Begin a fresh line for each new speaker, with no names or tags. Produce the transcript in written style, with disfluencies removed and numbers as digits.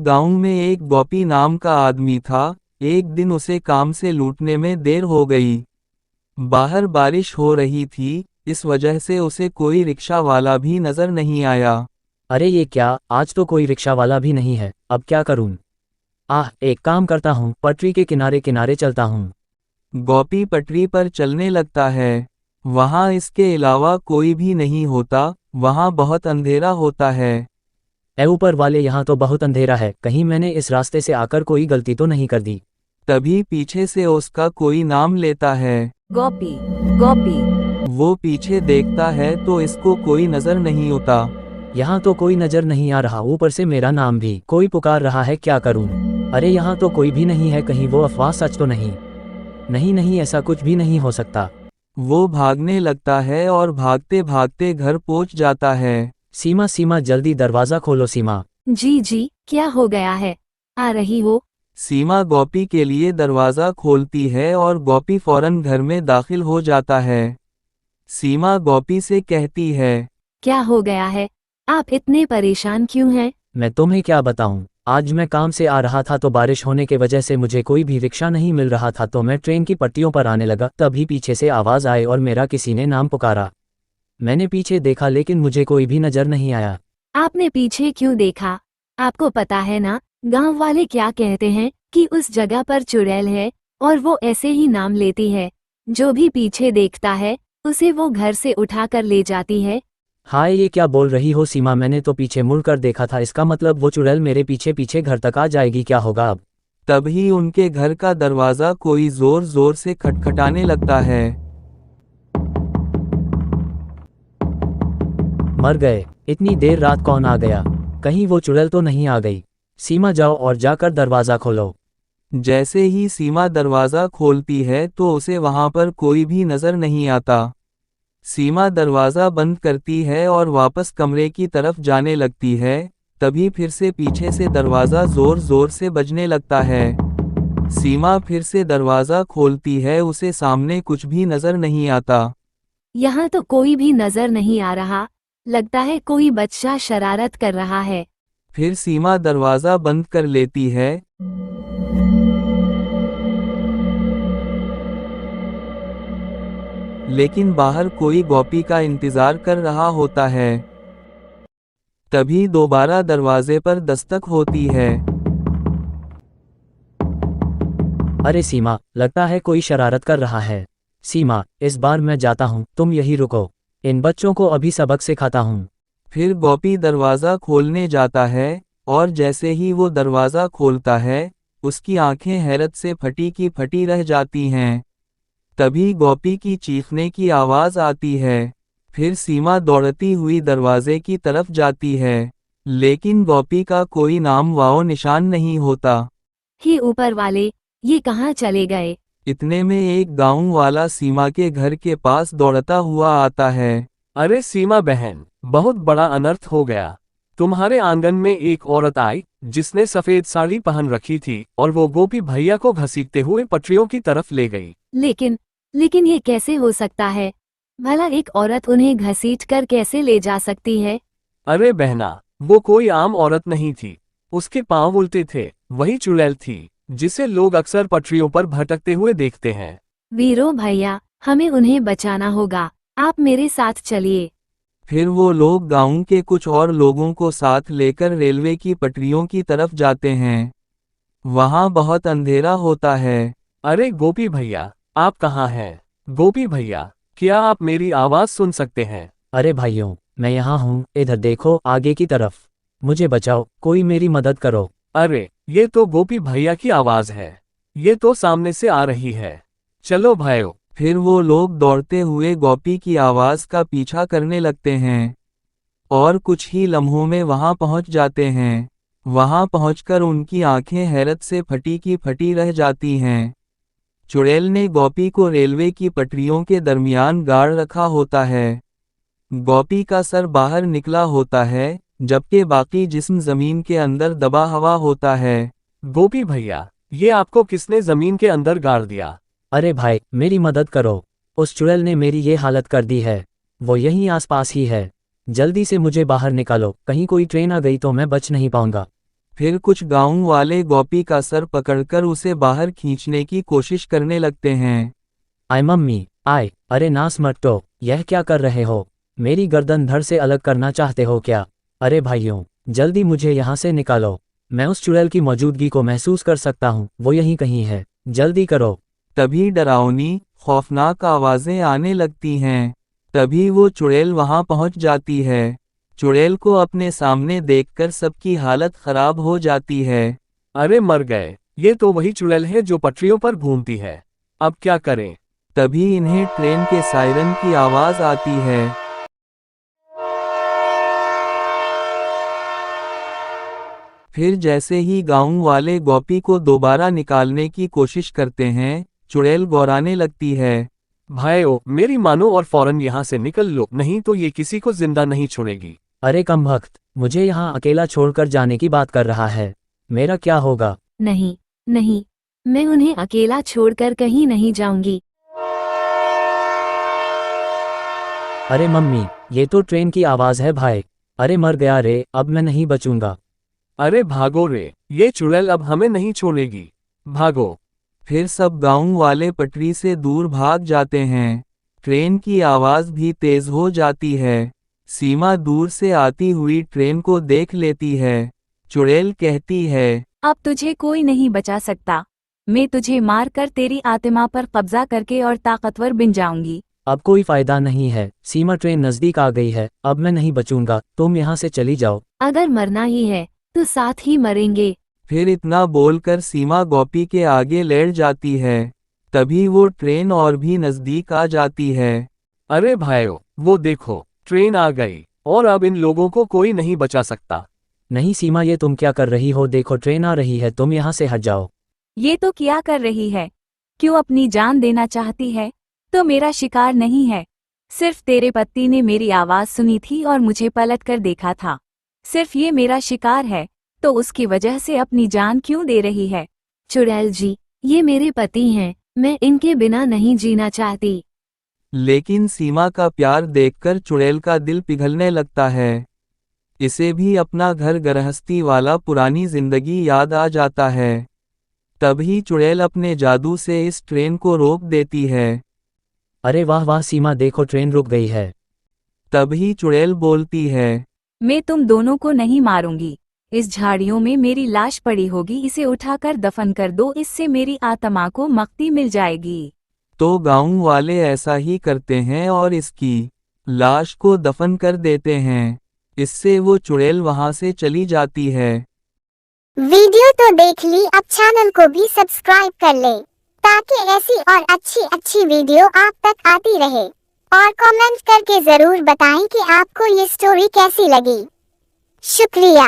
गांव में एक गोपी नाम का आदमी था। एक दिन उसे काम से लौटने में देर हो गई। बाहर बारिश हो रही थी, इस वजह से उसे कोई रिक्शा वाला भी नजर नहीं आया।
अरे ये क्या, आज तो कोई रिक्शा वाला भी नहीं है, अब क्या करूं। एक काम करता हूँ, पटरी के किनारे किनारे चलता हूँ।
गोपी पटरी पर चलने लगता है। वहां इसके अलावा कोई भी नहीं होता, वहां बहुत अंधेरा होता है।
ए ऊपर वाले, यहाँ तो बहुत अंधेरा है, कहीं मैंने इस रास्ते से आकर कोई गलती तो नहीं कर दी।
तभी पीछे से उसका कोई नाम लेता है।
गोपी, गोपी।
वो पीछे देखता है तो इसको कोई नजर नहीं आता।
यहाँ तो कोई नजर नहीं आ रहा, ऊपर से मेरा नाम भी कोई पुकार रहा है, क्या करूं। अरे यहाँ तो कोई भी नहीं है, कहीं वो अफवाह सच तो नहीं। नहीं नहीं, ऐसा कुछ भी नहीं हो सकता।
वो भागने लगता है और भागते भागते घर पहुंच जाता है।
सीमा सीमा, जल्दी दरवाजा खोलो सीमा।
जी जी, क्या हो गया है, आ रही हो।
सीमा गोपी के लिए दरवाजा खोलती है और गोपी फौरन घर में दाखिल हो जाता है। सीमा गोपी से कहती है,
क्या हो गया है, आप इतने परेशान क्यों हैं।
मैं तुम्हें क्या बताऊं, आज मैं काम से आ रहा था तो बारिश होने के वजह से मुझे कोई भी रिक्शा नहीं मिल रहा था, तो मैं ट्रेन की पट्टियों पर आने लगा, तभी पीछे से आवाज आई और मेरा किसी ने नाम पुकारा। मैंने पीछे देखा लेकिन मुझे कोई भी नजर नहीं आया।
आपने पीछे क्यों देखा, आपको पता है ना गांव वाले क्या कहते हैं कि उस जगह पर चुड़ैल है और वो ऐसे ही नाम लेती है। जो भी पीछे देखता है उसे वो घर से उठा कर ले जाती है।
हाय, ये क्या बोल रही हो सीमा, मैंने तो पीछे मुड़कर देखा था, इसका मतलब वो चुड़ैल मेरे पीछे पीछे घर तक आ जाएगी, क्या होगा अब।
तभी उनके घर का दरवाजा कोई जोर जोर से खटखटाने लगता है।
मर गए, इतनी देर रात कौन आ गया, कहीं वो चुड़ैल तो नहीं आ गई। सीमा जाओ और जाकर दरवाजा खोलो।
जैसे ही सीमा दरवाजा खोलती है तो उसे वहां पर कोई भी नजर नहीं आता। सीमा दरवाजा बंद करती है और वापस कमरे की तरफ जाने लगती है। तभी फिर से पीछे से दरवाजा जोर जोर से बजने लगता है। सीमा फिर से दरवाजा खोलती है, उसे सामने कुछ भी नजर नहीं आता।
यहाँ तो कोई भी नजर नहीं आ रहा, लगता है कोई बच्चा शरारत कर रहा है।
फिर सीमा दरवाजा बंद कर लेती है। लेकिन बाहर कोई गोपी का इंतजार कर रहा होता है। तभी दोबारा दरवाजे पर दस्तक होती है।
अरे सीमा, लगता है कोई शरारत कर रहा है। सीमा, इस बार मैं जाता हूँ, तुम यहीं रुको, इन बच्चों को अभी सबक सिखाता हूँ।
फिर गोपी दरवाजा खोलने जाता है और जैसे ही वो दरवाजा खोलता है उसकी आंखें हैरत से फटी की फटी रह जाती हैं। तभी गोपी की चीखने की आवाज आती है। फिर सीमा दौड़ती हुई दरवाजे की तरफ जाती है, लेकिन गोपी का कोई नाम वाओ निशान नहीं होता।
ही ऊपर वाले, ये कहाँ चले गए।
इतने में एक गांव वाला सीमा के घर के पास दौड़ता हुआ आता है।
अरे सीमा बहन, बहुत बड़ा अनर्थ हो गया। तुम्हारे आंगन में एक औरत आई जिसने सफेद साड़ी पहन रखी थी और वो गोपी भैया को घसीटते हुए पटरियों की तरफ ले गई।
लेकिन ये कैसे हो सकता है, भला एक औरत उन्हें घसीट कर कैसे ले जा सकती है।
अरे बहना, वो कोई आम औरत नहीं थी, उसके पांव उल्टे थे, वही चुड़ैल थी जिसे लोग अक्सर पटरियों पर भटकते हुए देखते हैं।
वीरो भैया, हमें उन्हें बचाना होगा, आप मेरे साथ चलिए।
फिर वो लोग गांव के कुछ और लोगों को साथ लेकर रेलवे की पटरियों की तरफ जाते हैं। वहां बहुत अंधेरा होता है।
अरे गोपी भैया, आप कहाँ हैं? गोपी भैया, क्या आप मेरी आवाज सुन सकते हैं?
अरे भाइयों, मैं यहाँ हूँ, इधर देखो आगे की तरफ, मुझे बचाओ, कोई मेरी मदद करो।
अरे ये तो गोपी भैया की आवाज है, ये तो सामने से आ रही है, चलो भाइयों।
फिर वो लोग दौड़ते हुए गोपी की आवाज का पीछा करने लगते हैं और कुछ ही लम्हों में वहां पहुंच जाते हैं। वहां पहुंचकर उनकी आंखें हैरत से फटी की फटी रह जाती हैं। चुड़ैल ने गोपी को रेलवे की पटरियों के दरमियान गाड़ रखा होता है। गोपी का सर बाहर निकला होता है, जबकि बाकी जिस्म जमीन के अंदर दबा हुआ होता है।
गोपी भैया, ये आपको किसने जमीन के अंदर गाड़ दिया?
अरे भाई, मेरी मदद करो, उस चुड़ैल ने मेरी ये हालत कर दी है, वो यहीं आसपास ही है, जल्दी से मुझे बाहर निकालो, कहीं कोई ट्रेन आ गई तो मैं बच नहीं पाऊंगा।
फिर कुछ गांव वाले गोपी का सर पकड़कर उसे बाहर खींचने की कोशिश करने लगते हैं।
आय मम्मी, आय, अरे नास मट्टो, यह क्या कर रहे हो? मेरी गर्दन धड़ से अलग करना चाहते हो क्या? अरे भाइयों, जल्दी मुझे यहाँ से निकालो। मैं उस चुड़ैल की मौजूदगी को महसूस कर सकता हूँ, वो यहीं कहीं है, जल्दी करो।
तभी डरावनी, खौफनाक आवाजें आने लगती हैं। तभी वो चुड़ैल वहां पहुंच जाती है। चुड़ैल को अपने सामने देखकर सबकी हालत खराब हो जाती है।
अरे मर गए, ये तो वही चुड़ैल है जो पटरियों पर घूमती है। अब क्या करें?
तभी इन्हें ट्रेन के सायरन की आवाज आती है। फिर जैसे ही गांव वाले गोपी को दोबारा निकालने की कोशिश करते हैं, चुड़ैल गौराने लगती है।
भाइयों, मेरी मानो और फौरन यहाँ से निकल लो, नहीं तो ये किसी को जिंदा नहीं छोड़ेगी।
अरे कमबख्त, मुझे यहाँ अकेला छोड़कर जाने की बात कर रहा है, मेरा क्या होगा?
नहीं, नहीं, मैं उन्हें अकेला छोड़कर कहीं नहीं जाऊंगी।
अरे मम्मी, ये तो ट्रेन की आवाज़ है भाई। अरे मर गया रे, अब मैं नहीं बचूंगा।
अरे भागो रे, ये चुड़ैल अब हमें नहीं छोड़ेगी, भागो।
फिर सब गांव वाले पटरी से दूर भाग जाते हैं। ट्रेन की आवाज भी तेज हो जाती है। सीमा दूर से आती हुई ट्रेन को देख लेती है। चुड़ैल कहती है,
अब तुझे कोई नहीं बचा सकता। मैं तुझे मार कर तेरी आत्मा पर कब्जा करके और ताकतवर बन जाऊंगी।
अब कोई फायदा नहीं है, सीमा ट्रेन नज़दीक आ गई है, अब मैं नहीं बचूंगा, तुम यहाँ से चली जाओ।
अगर मरना ही है तो साथ ही मरेंगे।
फिर इतना बोलकर सीमा गोपी के आगे लेट जाती है। तभी वो ट्रेन और भी नजदीक आ जाती है।
अरे भाइयों, वो देखो, ट्रेन आ गई और अब इन लोगों को कोई नहीं बचा सकता।
नहीं सीमा, ये तुम क्या कर रही हो? देखो ट्रेन आ रही है, तुम यहाँ से हट जाओ।
ये तो क्या कर रही है? क्यों अपनी जान देना चाहती है? तो मेरा शिकार नहीं है। सिर्फ तेरे पति ने मेरी आवाज सुनी थी और मुझे पलट कर देखा था। सिर्फ ये मेरा शिकार है, तो उसकी वजह से अपनी जान क्यों दे रही है?
चुड़ैल जी, ये मेरे पति हैं, मैं इनके बिना नहीं जीना चाहती।
लेकिन सीमा का प्यार देखकर चुड़ैल का दिल पिघलने लगता है। इसे भी अपना घर गृहस्थी वाला पुरानी जिंदगी याद आ जाता है। तभी चुड़ैल अपने जादू से इस ट्रेन को रोक देती है।
अरे वाह वाह सीमा, देखो ट्रेन रुक गई है।
तभी चुड़ैल बोलती है,
मैं तुम दोनों को नहीं मारूंगी। इस झाड़ियों में मेरी लाश पड़ी होगी, इसे उठाकर दफन कर दो, इससे मेरी आत्मा को मुक्ति मिल जाएगी।
तो गांव वाले ऐसा ही करते हैं और इसकी लाश को दफन कर देते हैं। इससे वो चुड़ैल वहां से चली जाती है।
वीडियो तो देख ली, अब चैनल को भी सब्सक्राइब कर ले ताकि ऐसी और अच्छी वीडियो आप तक आती रहे। और कमेंट करके जरूर बताएं कि आपको ये स्टोरी कैसी लगी। शुक्रिया।